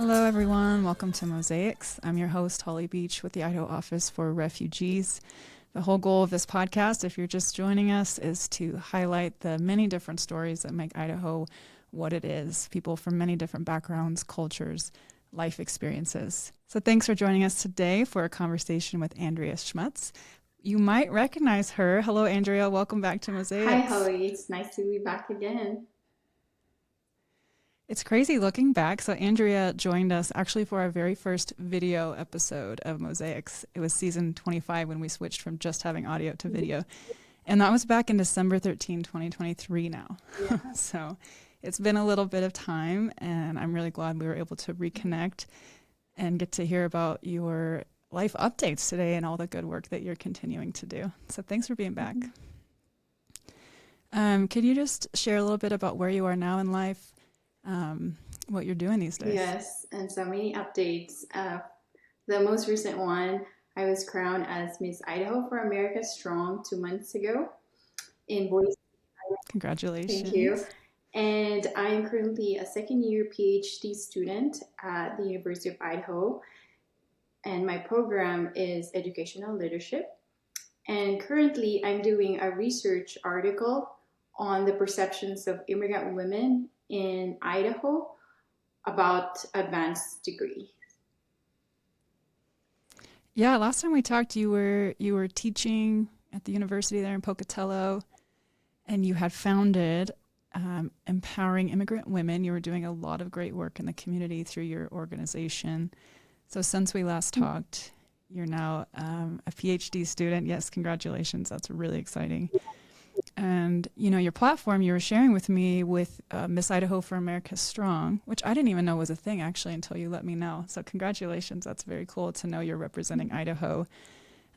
Hello, everyone. Welcome to Mosaics. I'm your host, Holly Beach, with the Idaho Office for Refugees. The whole goal of this podcast, if you're just joining us, is to highlight the many different stories that make Idaho what it is. People from many different backgrounds, cultures, life experiences. So thanks for joining us today for a conversation with Andrea Schmutz. You might recognize her. Hello, Andrea. Welcome back to Mosaics. Hi, Holly. It's nice to be back again. It's crazy looking back. So Andrea joined us actually for our very first video episode of Mosaics. It was season 25 when we switched from just having audio to video. And that was back in December 13, 2023 now. Yeah. So it's been a little bit of time, and I'm really glad we were able to reconnect and get to hear about your life updates today and all the good work that you're continuing to do. So thanks for being back. Could you just share a little bit about where you are now in life? What you're doing these days. Yes, and so many updates. The most recent one, I was crowned as Miss Idaho for America Strong 2 months ago in Boise. Congratulations. Thank you. And I'm currently a second-year PhD student at the University of Idaho, and my program is educational leadership. And currently, I'm doing a research article on the perceptions of immigrant women in Idaho about advanced degree. Yeah, last time we talked, you were teaching at the university there in Pocatello, and you had founded Empowering Immigrant Women. You were doing a lot of great work in the community through your organization. So since we last talked, you're now a PhD student. Yes, congratulations. That's really exciting. And, you know, your platform you were sharing with me with Miss Idaho for America Strong, which I didn't even know was a thing actually until you let me know. So congratulations. That's very cool to know you're representing Idaho.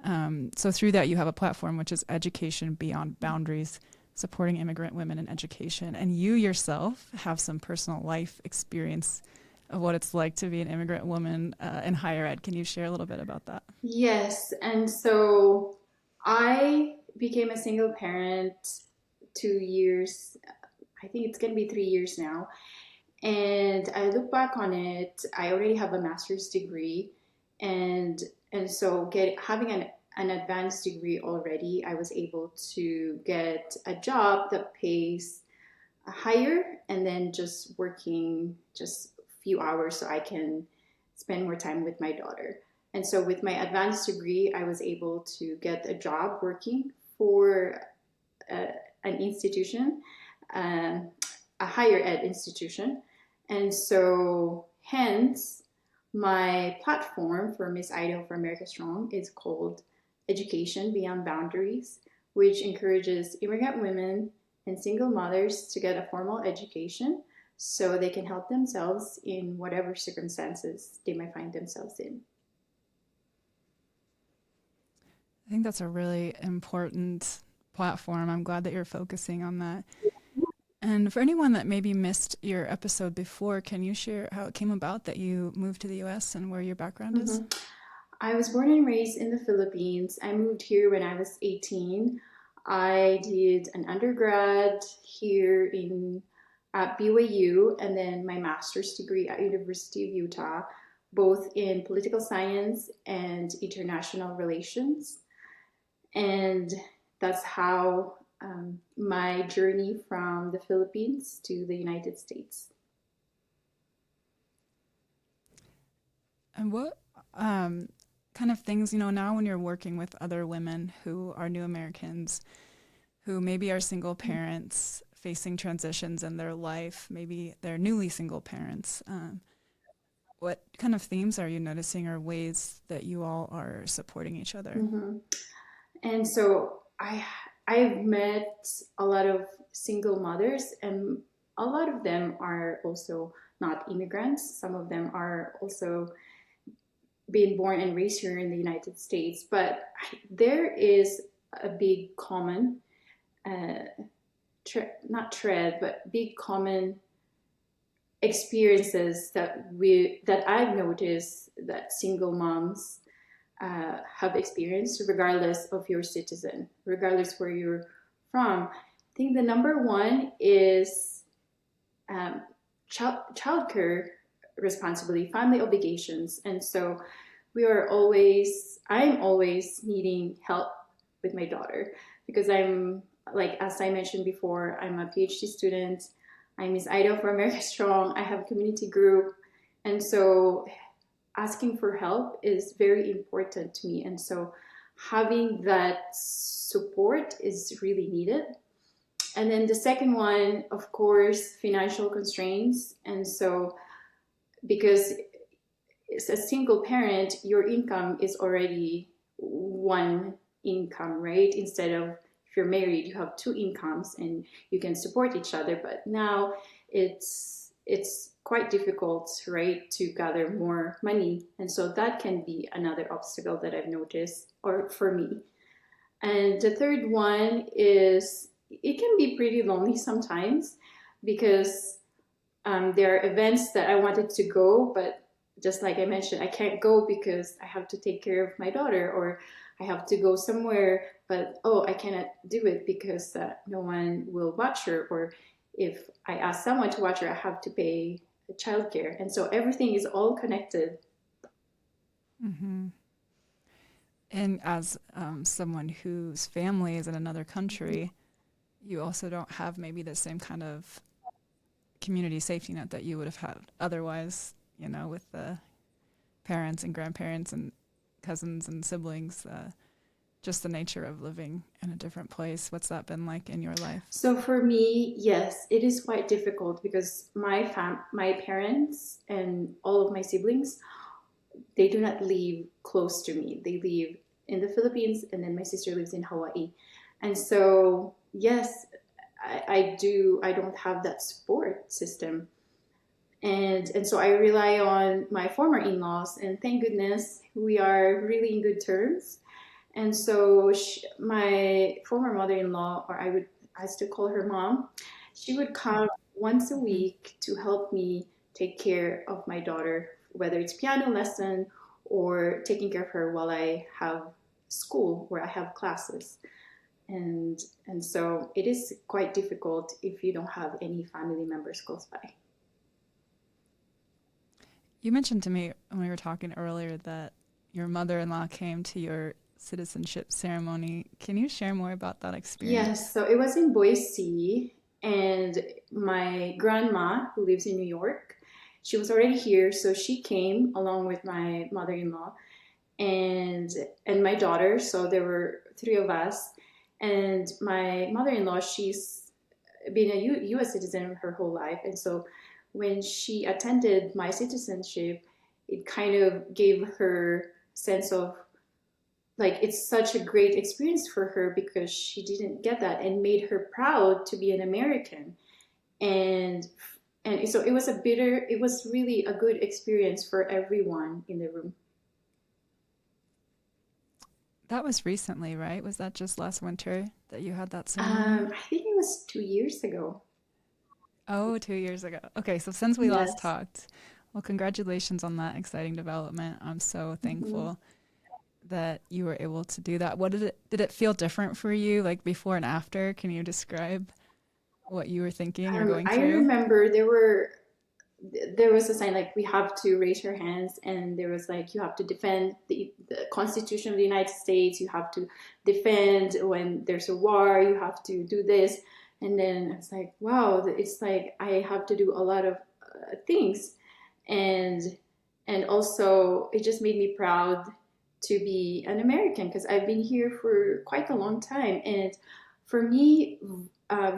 So through that, you have a platform which is Education Beyond Boundaries, supporting immigrant women in education. And you yourself have some personal life experience of what it's like to be an immigrant woman in higher ed. Can you share a little bit about that? Yes, and so I became a single parent 2 years, I think it's going to be 3 years now. And I look back on it, I already have a master's degree. And so having an advanced degree already, I was able to get a job that pays higher and then just working just a few hours so I can spend more time with my daughter. And so with my advanced degree, I was able to get a job working for an institution, a higher ed institution. And so hence my platform for Miss Idaho for America Strong is called Education Beyond Boundaries, which encourages immigrant women and single mothers to get a formal education so they can help themselves in whatever circumstances they might find themselves in. I think that's a really important platform. I'm glad that you're focusing on that. And for anyone that maybe missed your episode before, can you share how it came about that you moved to the US and where your background is? I was born and raised in the Philippines. I moved here when I was 18. I did an undergrad here at BYU and then my master's degree at University of Utah, both in political science and international relations. And that's how my journey from the Philippines to the United States. And what kind of things, you know, now when you're working with other women who are new Americans, who maybe are single parents facing transitions in their life, maybe they're newly single parents, what kind of themes are you noticing or ways that you all are supporting each other? And so I've met a lot of single mothers, and a lot of them are also not immigrants. Some of them are also being born and raised here in the United States. But there is a big common, not thread, but big common experiences that I've noticed that single moms have experienced, regardless of your citizen, regardless where you're from. I think the number one is childcare responsibility, family obligations. And so I'm always needing help with my daughter because I'm, like, as I mentioned before, I'm a PhD student. I'm Miss Idaho for America Strong. I have a community group. And so asking for help is very important to me. And so having that support is really needed. And then the second one, of course, financial constraints. And so, because as a single parent, your income is already one income, right? Instead of, if you're married, you have two incomes and you can support each other. But now it's quite difficult, right, to gather more money. And so that can be another obstacle that I've noticed, or for me. And the third one is it can be pretty lonely sometimes because there are events that I wanted to go, but just like I mentioned, I can't go because I have to take care of my daughter, or I have to go somewhere, but oh, I cannot do it because no one will watch her, or if I ask someone to watch her, I have to pay childcare. And so everything is all connected. Mm-hmm. And as someone whose family is in another country, you also don't have maybe the same kind of community safety net that you would have had otherwise, with the parents and grandparents and cousins and siblings, just the nature of living in a different place. What's that been like in your life? So for me, yes, it is quite difficult because my parents and all of my siblings, they do not live close to me. They live in the Philippines, and then my sister lives in Hawaii. And so, yes, I do. I don't have that support system, and so I rely on my former in-laws. And thank goodness we are really in good terms. And so, my former mother-in-law, or I still call her mom, she would come once a Mm-hmm. week to help me take care of my daughter, whether it's piano lesson or taking care of her while I have school, where I have classes. And so it is quite difficult if you don't have any family members close by. You mentioned to me when we were talking earlier that your mother-in-law came to your citizenship ceremony. Can you share more about that Yes, experience? so it was in Boise, and my grandma, who lives in New York, she was already here, so she came along with my mother-in-law and and my daughter. So there were three of us, and my mother-in-law, she's been a U.S. citizen her whole life, and so when she attended my citizenship, it kind of gave her sense of, like, it's such a great experience for her because she didn't get that, and made her proud to be an American. And and so it was really a good experience for everyone in the room. That was recently, right? Was that just last winter that you had that ceremony? I think it was 2 years ago. Oh, 2 years ago. Okay, so since we last Yes. talked, well, congratulations on that exciting development. I'm so Mhm. thankful that you were able to do that. What did it feel different for you, like before and after? Can you describe what you were thinking or going I through? remember there was a sign like we have to raise your hands, and there was like you have to defend the Constitution of the United States. You have to defend when there's a war. You have to do this, and then it's like, wow, it's like I have to do a lot of things, and also it just made me proud to be an American because I've been here for quite a long time. And for me,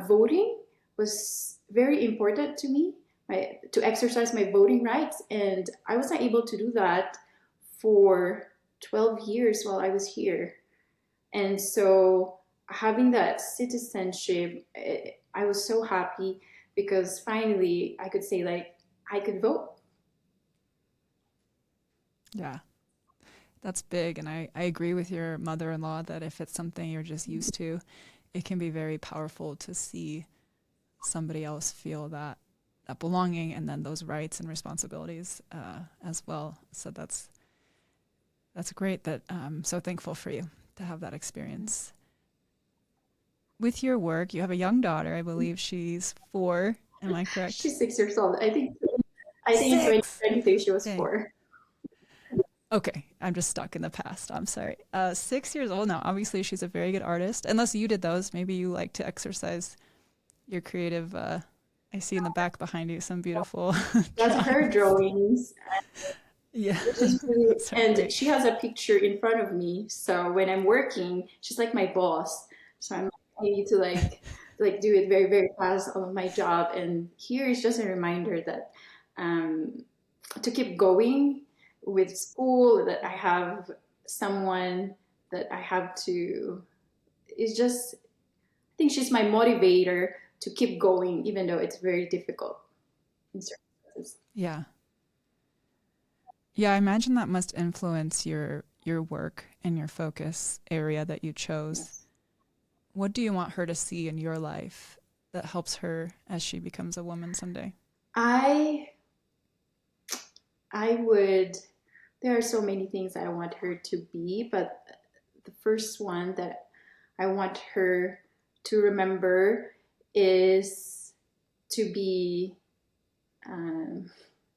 voting was very important to me, to exercise my voting rights. And I was not able to do that for 12 years while I was here. And so having that citizenship, I was so happy because finally I could say, like, I could vote. Yeah, that's big. And I agree with your mother in law that if it's something you're just used to, it can be very powerful to see somebody else feel that belonging and then those rights and responsibilities as well. So that's great. That I'm so thankful for you to have that experience. With your work, you have a young daughter. I believe she's 4. Am I correct? She's 6 years old. I think I think in 6. 2022 she was Dang. 4. Okay, I'm just stuck in the past. I'm sorry. 6 years old now. Obviously, she's a very good artist. Unless you did those, maybe you like to exercise your creative. I see in the back behind you some beautiful That's her drawings. drawings, Yeah, which is really, those are and great. she has a picture in front of me. So when I'm working, she's like my boss. So I need to like do it very, very fast on my job. And here is just a reminder that um, to keep going with school, that I have someone that I have to, it's just, I think she's my motivator to keep going, even though it's very difficult in circumstances. Yeah, yeah. I imagine that must influence your work and your focus area that you chose. Yes. What do you want her to see in your life that helps her as she becomes a woman someday? I I would, there are so many things I want her to be, but the first one that I want her to remember is to be, um,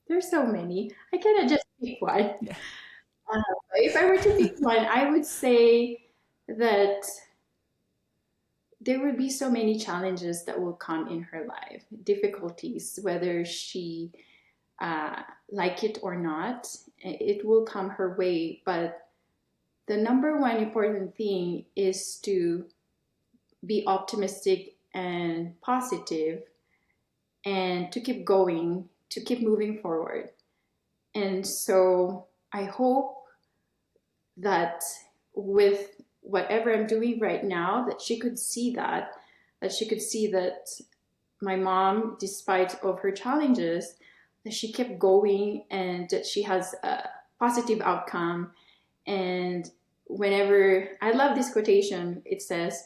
there's so many. I cannot just pick one. Yeah. If I were to pick one, I would say that there would be so many challenges that will come in her life, difficulties, whether she uh, like it or not, it will come her way. But the number one important thing is to be optimistic and positive and to keep going, to keep moving forward. And so I hope that with whatever I'm doing right now, that she could see that, that she could see that my mom, despite of her challenges, that she kept going and that she has a positive outcome. And whenever, I love this quotation, it says,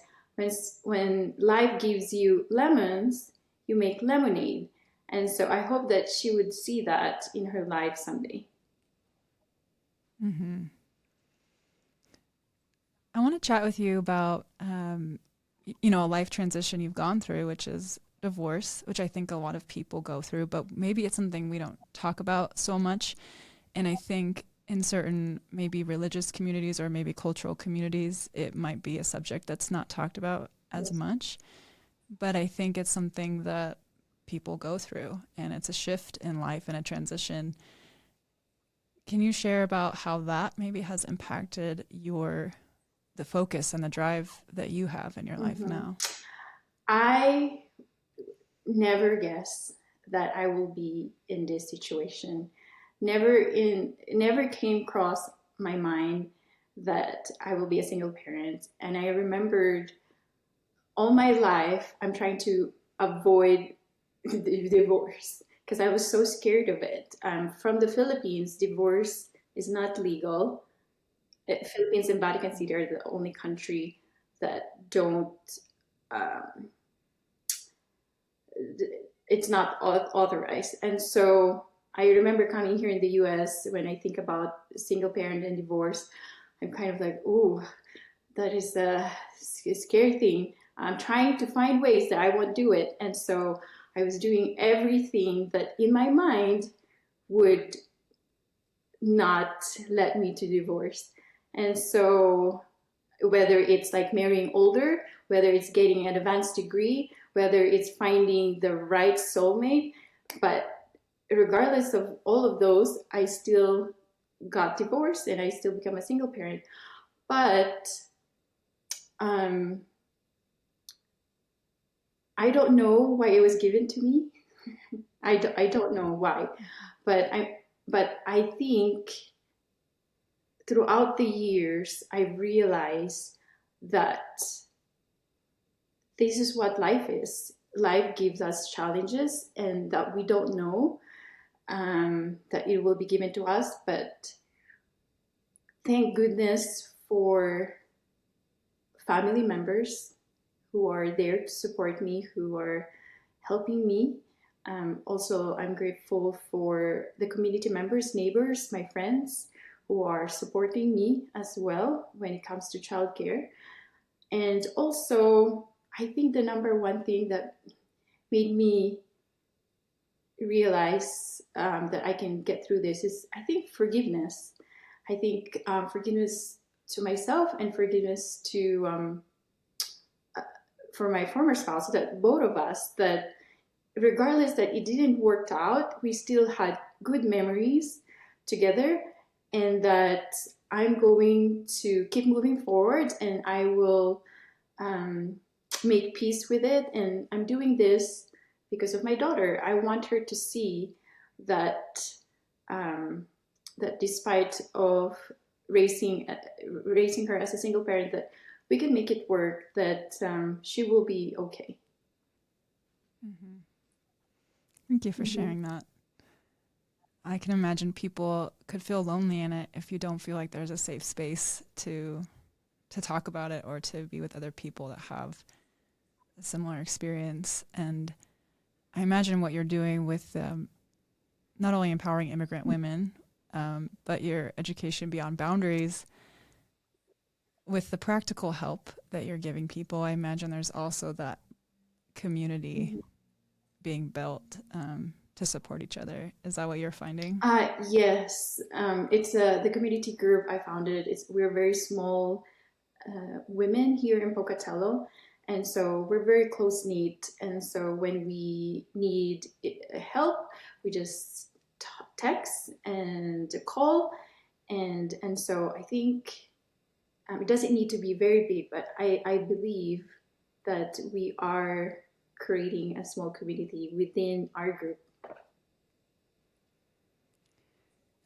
when life gives you lemons, you make lemonade. And so I hope that she would see that in her life someday. Hmm. I want to chat with you about, a life transition you've gone through, which is divorce, which I think a lot of people go through, but maybe it's something we don't talk about so much. And I think in certain maybe religious communities or maybe cultural communities, it might be a subject that's not talked about as Yes. much. But I think it's something that people go through, and it's a shift in life and a transition. Can you share about how that maybe has impacted the focus and the drive that you have in your life Mm-hmm. now? I never guess that I will be in this situation. Never came across my mind that I will be a single parent. And I remembered all my life I'm trying to avoid the divorce because I was so scared of it. From the Philippines, divorce is not legal. Philippines and Vatican City are the only country that don't um, it's not authorized. And so I remember coming here in the US when I think about single parent and divorce, I'm kind of like, ooh, that is a scary thing. I'm trying to find ways that I won't do it. And so I was doing everything that in my mind would not let me to divorce. And so whether it's like marrying older, whether it's getting an advanced degree, whether it's finding the right soulmate. But regardless of all of those, I still got divorced and I still become a single parent. But um, I don't know why it was given to me. I don't know why, but I think throughout the years I realized that this is what life is. Life gives us challenges and that we don't know that it will be given to us. But thank goodness for family members who are there to support me, who are helping me. Also, I'm grateful for the community members, neighbors, my friends who are supporting me as well when it comes to childcare. And also, I think the number one thing that made me realize that I can get through this is, I think, forgiveness. I think forgiveness to myself and forgiveness to for my former spouse, that both of us, that regardless that it didn't work out, we still had good memories together, and that I'm going to keep moving forward, and I will um, make peace with it. And I'm doing this because of my daughter. I want her to see that um, that despite of raising raising her as a single parent, that we can make it work. That she will be okay. Mm-hmm. Thank you for Mm-hmm. sharing that. I can imagine people could feel lonely in it if you don't feel like there's a safe space to talk about it or to be with other people that have a similar experience. And I imagine what you're doing with not only empowering immigrant women, but your education beyond boundaries with the practical help that you're giving people. I imagine there's also that community Mm-hmm. being built to support each other. Is that what you're finding? Yes, it's the community group I founded. We're very small women here in Pocatello, and so we're very close knit. And so when we need help, we just text and call, and so I think it doesn't need to be very big, but I believe that we are creating a small community within our group.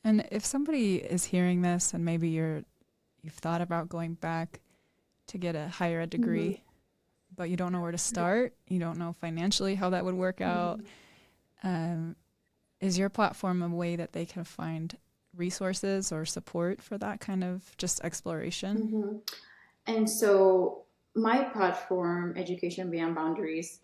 And if somebody is hearing this and maybe you've thought about going back to get a higher ed Mm-hmm. degree, but you don't know where to start, you don't know financially how that would work out, Mm-hmm. um, is your platform a way that they can find resources or support for that kind of just exploration? Mm-hmm. And so my platform, Education Beyond Boundaries,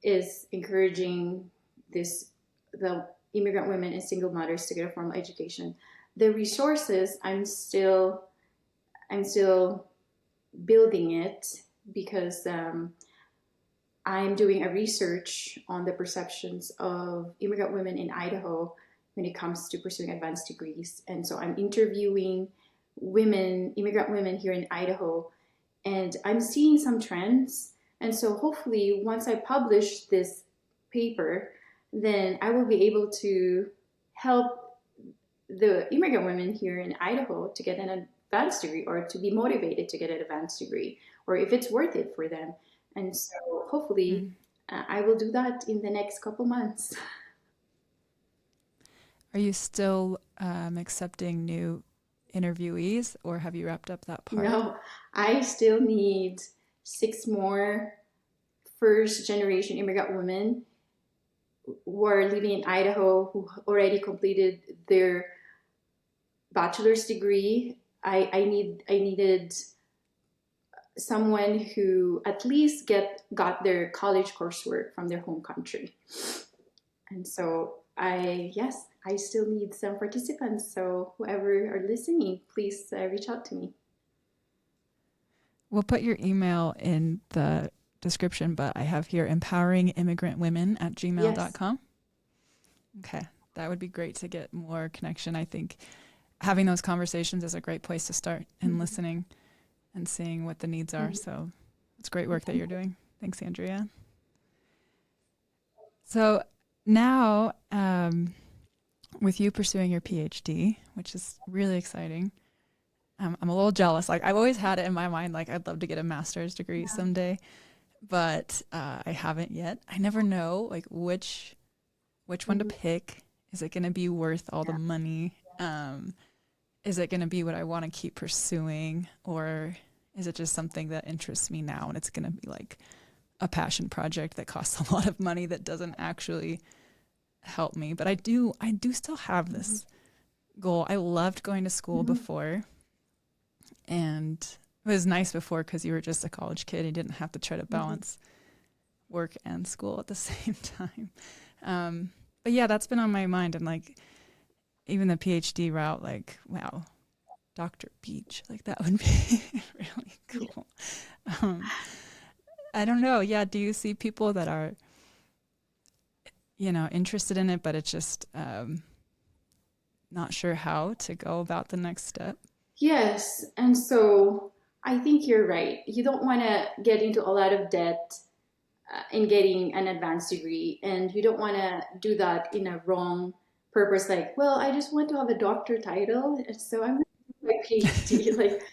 is encouraging this the immigrant women and single mothers to get a formal education. The resources, I'm still building it, because I'm doing a research on the perceptions of immigrant women in Idaho when it comes to pursuing advanced degrees. And so I'm interviewing immigrant women here in Idaho, and I'm seeing some trends. And so hopefully, once I publish this paper, then I will be able to help the immigrant women here in Idaho to get an advanced degree, or to be motivated to get an advanced degree, or if it's worth it for them. And so hopefully, Mm. I will do that in the next couple months. Are you still accepting new interviewees, or have you wrapped up that part? No, I still need 6 more first generation immigrant women who are living in Idaho, who already completed their bachelor's degree. I needed someone who at least got their college coursework from their home country. And so I still need some participants. So whoever are listening, please reach out to me. We'll put your email in the description, but I have here empoweringimmigrantwomen at Yes. gmail.com. Okay. That would be great to get more connection. I think having those conversations is a great place to start, and Mm-hmm. listening and seeing what the needs are. Mm-hmm. So it's great work that you're doing. Thanks, Andrea. So now, with you pursuing your PhD, which is really exciting, I'm a little jealous. Like, I've always had it in my mind, like, I'd love to get a master's degree someday, but I haven't yet. I never know, like, which one to Mm-hmm. pick. Is it going to be worth all the Yeah. money? Is it going to be what I want to keep pursuing, or is it just something that interests me now and it's going to be like a passion project that costs a lot of money that doesn't actually help me? But I do still have Mm-hmm. this goal. I loved going to school Mm-hmm. before, and it was nice before because you were just a college kid. You didn't have to try to Mm-hmm. balance work and school at the same time. But yeah, that's been on my mind. And like, even the PhD route, like, wow, Dr. Beach, like, that would be really Yeah. cool. I don't know. Yeah. Do you see people that are, interested in it, but it's just not sure how to go about the next step. Yes, and so I think you're right. You don't want to get into a lot of debt in getting an advanced degree, and you don't want to do that in a wrong purpose. Like, well, I just want to have a doctor title, and so I'm going to do my PhD. Like,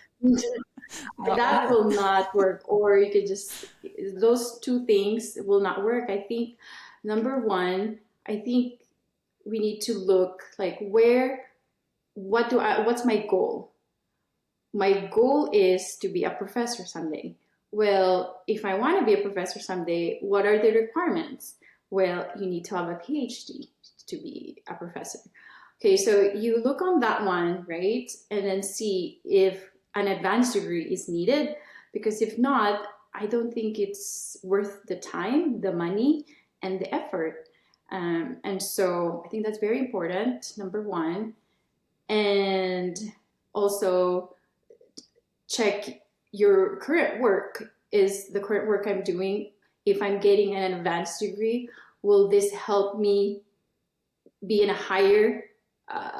Not that work. will not work. Or you could just, those two things will not work. I think number one, I think we need to look like what's my goal? My goal is to be a professor someday. Well, if I want to be a professor someday, what are the requirements? Well, you need to have a PhD to be a professor. Okay, so you look on that one, right? And then see if an advanced degree is needed. Because if not, I don't think it's worth the time, the money, and the effort. And so I think that's very important, number one. And also, check your current work. Is the current work I'm doing, if I'm getting an advanced degree, will this help me be in a higher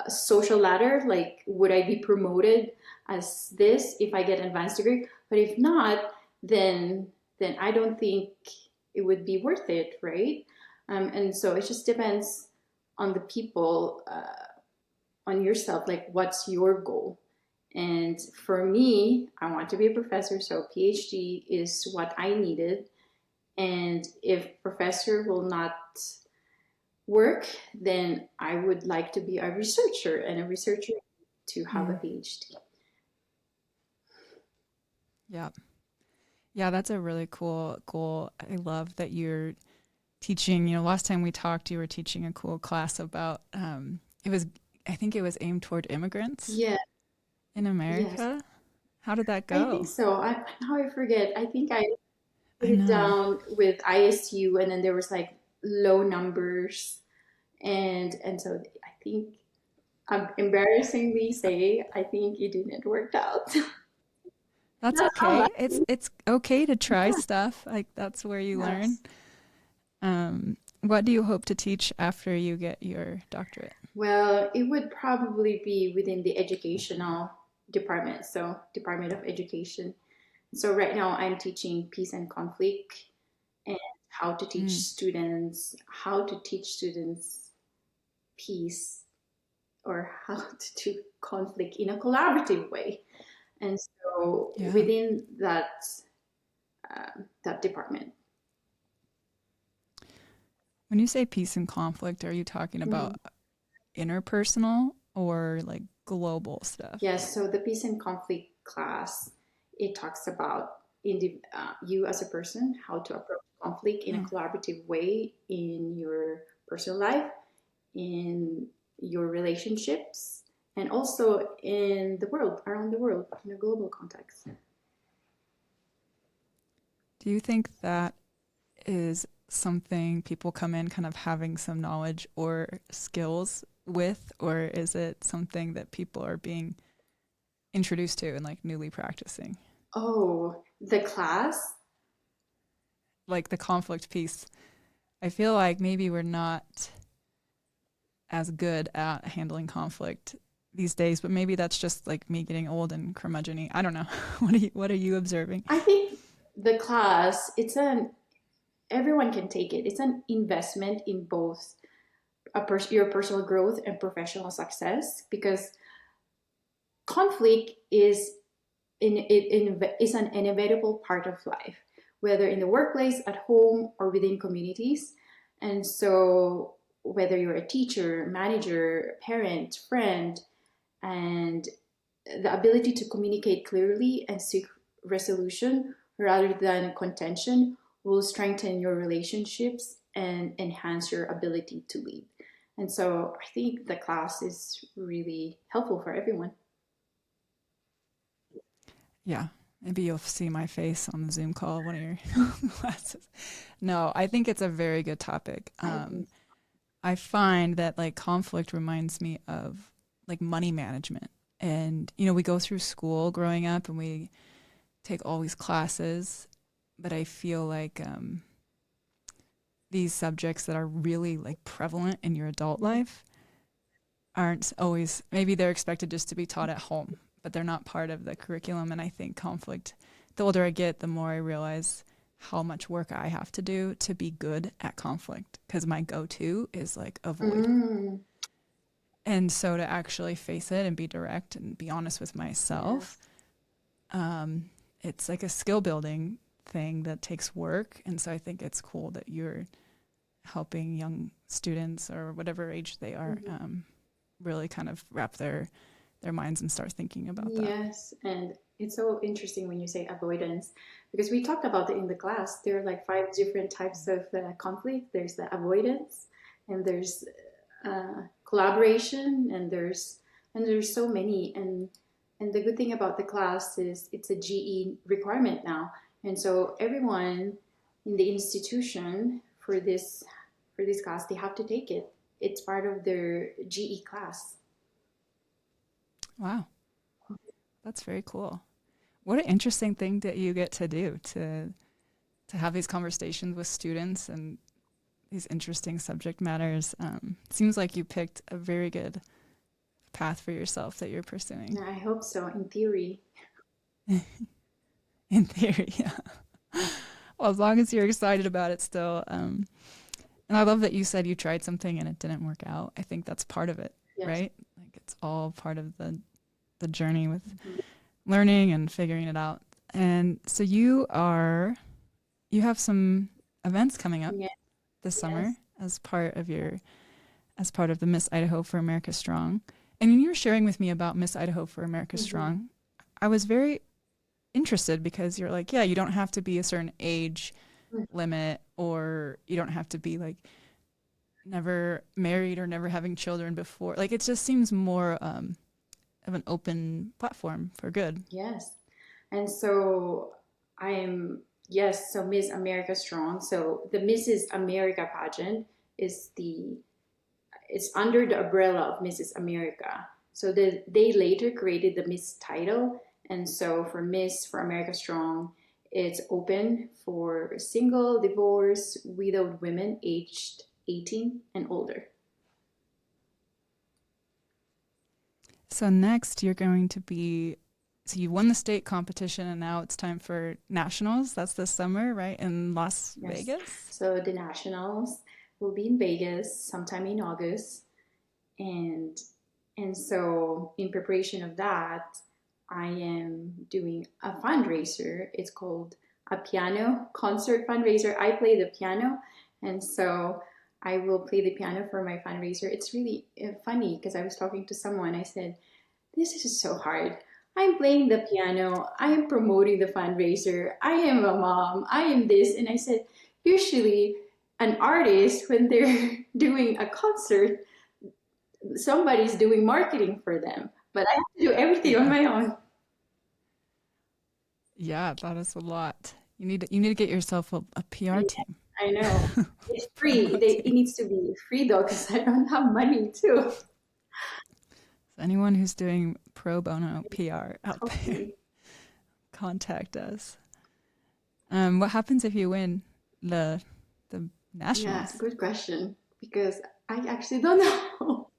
social ladder? Like, would I be promoted as this if I get an advanced degree? But if not, then I don't think it would be worth it, right? And so it just depends on the people, on yourself. Like, what's your goal? And for me, I want to be a professor, so PhD is what I needed. And if professor will not work, then I would like to be a researcher, and a researcher to have a Mm, PhD. yeah. Yeah, that's a really cool goal. I love that you're teaching. Last time we talked, you were teaching a cool class about, it was, I think it was aimed toward immigrants Yeah, in yes, America. How did that I think go? so. Now I forget. I think I put I it know. down with ISU, and then there was like low numbers, and so I think I'm embarrassingly say I think it didn't work out. That's That's how okay. lucky. It's okay to try stuff. Like that's where you learn. Yes. What do you hope to teach after you get your doctorate? Well, it would probably be within the educational department, so Department of Education. So right now I'm teaching peace and conflict, and Mm, how to teach students peace, or how to do conflict in a collaborative way. And so yeah. within that department. When you say peace and conflict, are you talking Mhm. about interpersonal or like global stuff? Yes, so the peace and conflict class, it talks about you as a person, how to approach conflict in a Oh, collaborative way in your personal life, in your relationships, and also in the world, around the world, in a global context. do you think that is something people come in kind of having some knowledge or skills with, or is it something that people are being introduced to and like newly practicing? Oh, the class? Like the conflict piece, I feel like maybe we're not as good at handling conflict these days, but maybe that's just like me getting old and curmudgeon-y. I don't know. What are you observing? I think the class, everyone can take it. It's an investment in both your personal growth and professional success, because conflict is an inevitable part of life, whether in the workplace, at home, or within communities. And so, whether you're a teacher, manager, parent, friend, and the ability to communicate clearly and seek resolution rather than contention will strengthen your relationships and enhance your ability to lead. And so I think the class is really helpful for everyone. Yeah. Maybe you'll see my face on the Zoom call, one of your classes. No, I think it's a very good topic. I think. I find that like conflict reminds me of like money management. And, we go through school growing up and we take all these classes, but I feel like these subjects that are really like prevalent in your adult life aren't always, maybe they're expected just to be taught at home, but they're not part of the curriculum. And I think conflict, the older I get, the more I realize how much work I have to do to be good at conflict, because my go-to is like avoid. Mm, And so to actually face it and be direct and be honest with myself, yes. it's like a skill building thing that takes work. And so I think it's cool that you're helping young students or whatever age they are really kind of wrap their minds and start thinking about that. Yes, and it's so interesting when you say avoidance because we talked about it in the class. There are like five different types of conflict. There's the avoidance, and there's collaboration, and there's so many. And the good thing about the class is it's a GE requirement now, and so everyone in the institution for this class they have to take it. It's part of their GE class. Wow, that's very cool. What an interesting thing that you get to do to have these conversations with students and these interesting subject matters. Seems like you picked a very good path for yourself that you're pursuing. I hope so. In theory, In theory, yeah. Well, as long as you're excited about it still. And I love that you said you tried something and it didn't work out. I think that's part of it, yes. right? Like it's all part of the journey with learning and figuring it out. And so you have some events coming up Yeah. this summer Yes. as part of the Miss Idaho for America Strong. And when you were sharing with me about Miss Idaho for America Strong, I was very interested because you're like, yeah, you don't have to be a certain age limit, or you don't have to be like never married or never having children before. Like it just seems more of an open platform for good. Yes. And so I am, yes, so Miss America Strong. So the Mrs. America pageant is it's under the umbrella of Mrs. America. So they later created the Miss title. And so for America Strong, it's open for single, divorced, widowed women aged 18 and older. So next you're going to be, so you won the state competition and now it's time for nationals. That's this summer, right? In Las Yes. Vegas. So the nationals will be in Vegas sometime in August. And so in preparation of that, I am doing a fundraiser. It's called a piano concert fundraiser. I play the piano, and so I will play the piano for my fundraiser. It's really funny because I was talking to someone. I said, "This is so hard. I'm playing the piano. I am promoting the fundraiser. I am a mom. I am this." And I said, usually an artist, when they're doing a concert, somebody's doing marketing for them, but I have to do everything on Yeah. my own. Yeah, that is a lot. You need to get yourself a PR team. I know. It's free. Promo It team. needs to be free though, because I don't have money too. So anyone who's doing pro bono PR out there, Hopefully. contact us. What happens if you win the Yeah, nationals? good question. Because I actually don't know.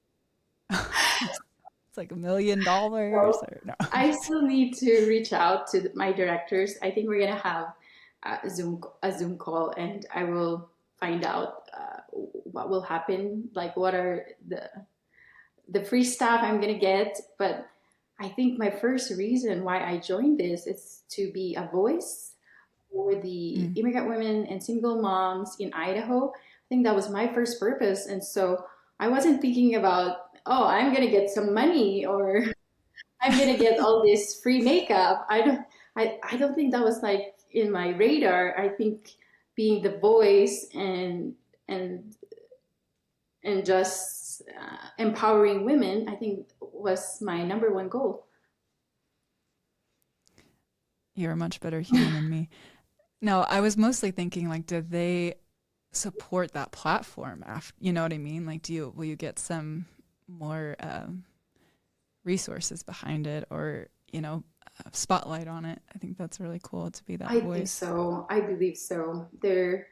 It's like $1 million So or no? I still need to reach out to my directors. I think we're gonna have a Zoom call, and I will find out what will happen. Like, what are the free stuff I'm gonna get. But I think my first reason why I joined this is to be a voice for the Mm. immigrant women and single moms in Idaho. I think that was my first purpose. And so I wasn't thinking about, oh, I'm gonna get some money or I'm gonna get all this free makeup. I don't think that was like in my radar. I think being the voice and and just empowering women, I think was my number one goal. You're a much better human than me. No, I was mostly thinking like, do they support that platform? After, you know what I mean? Like, will you get some more resources behind it, or a spotlight on it? I think that's really cool to be that I think voice. so. I believe so. There,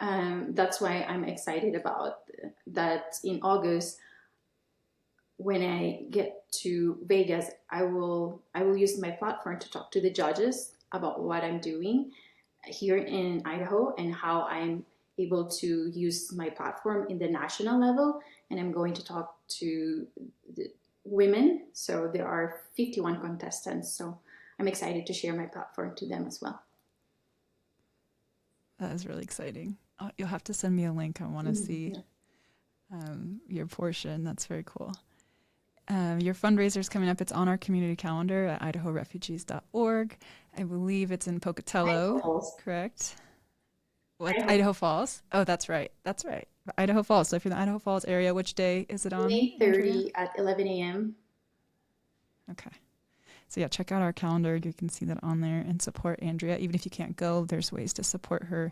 That's why I'm excited about that. In August, when I get to Vegas, I will use my platform to talk to the judges about what I'm doing here in Idaho and how I'm able to use my platform in the national level. And I'm going to talk to the women. So there are 51 contestants. So I'm excited to share my platform to them as well. That is really exciting. You'll have to send me a link. I want to see your portion. That's very cool. Your fundraiser is coming up. It's on our community calendar at idahorefugees.org. I believe it's in Pocatello, correct? What? Idaho Falls? Oh, that's right. That's right. Idaho Falls. So if you're in the Idaho Falls area, which day is it on? May 30 at 11 a.m. Okay. So yeah, check out our calendar. You can see that on there and support Andrea. Even if you can't go, there's ways to support her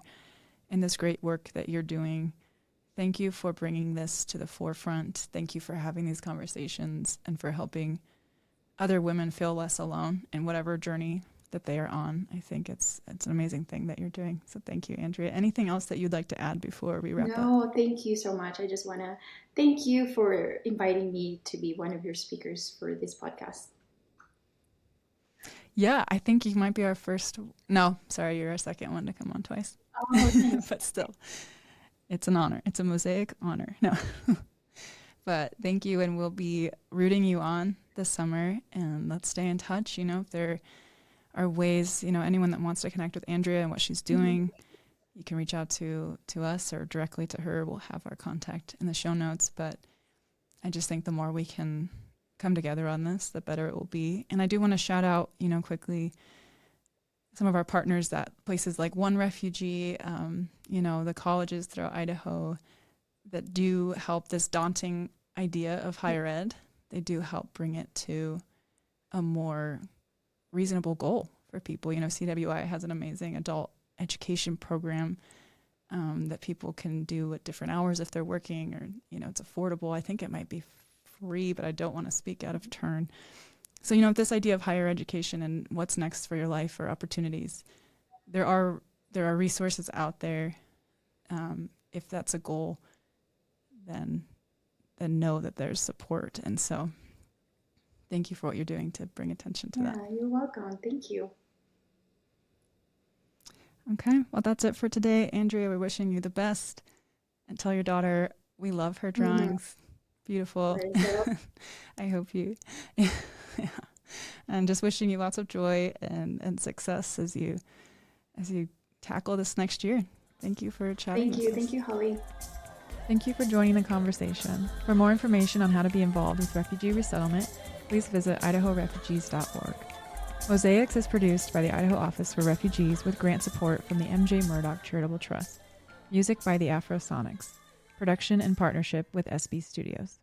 in this great work that you're doing. Thank you for bringing this to the forefront. Thank you for having these conversations and for helping other women feel less alone in whatever journey that they are on. I think it's an amazing thing that you're doing. So thank you, Andrea. Anything else that you'd like to add before we wrap up? No, thank you so much. I just want to thank you for inviting me to be one of your speakers for this podcast. Yeah, I think you might be our first. No, sorry, you're our second one to come on twice. Oh, but still, it's an honor. It's a Mosaic honor. No. But thank you, and we'll be rooting you on this summer, and let's stay in touch. You know, if there are ways, you know, anyone that wants to connect with Andrea and what she's doing, you can reach out to us or directly to her. We'll have our contact in the show notes. But I just think the more we can come together on this, the better it will be. And I do want to shout out, you know, quickly, some of our partners, that places like One Refugee, you know, the colleges throughout Idaho that do help this daunting idea of higher ed. They do help bring it to a more reasonable goal for people. You know, CWI has an amazing adult education program that people can do at different hours if they're working, or, you know, it's affordable. I think it might be free, but I don't want to speak out of turn. So, you know, this idea of higher education and what's next for your life or opportunities, there are resources out there. If that's a goal, then know that there's support. And so thank you for what you're doing to bring attention to that. Yeah, you're welcome. Thank you. Okay, well, that's it for today. Andrea, we're wishing you the best. And tell your daughter we love her drawings. Beautiful. I hope you... Yeah. And just wishing you lots of joy and success as you tackle this next year. Thank you for chatting. Thank you, Holly. Thank you for joining the conversation. For more information on how to be involved with refugee resettlement, please visit idahorefugees.org. Mosaics is produced by the Idaho Office for Refugees with grant support from the M.J. Murdoch Charitable Trust. Music by the Afrosonics. Production in partnership with SB Studios.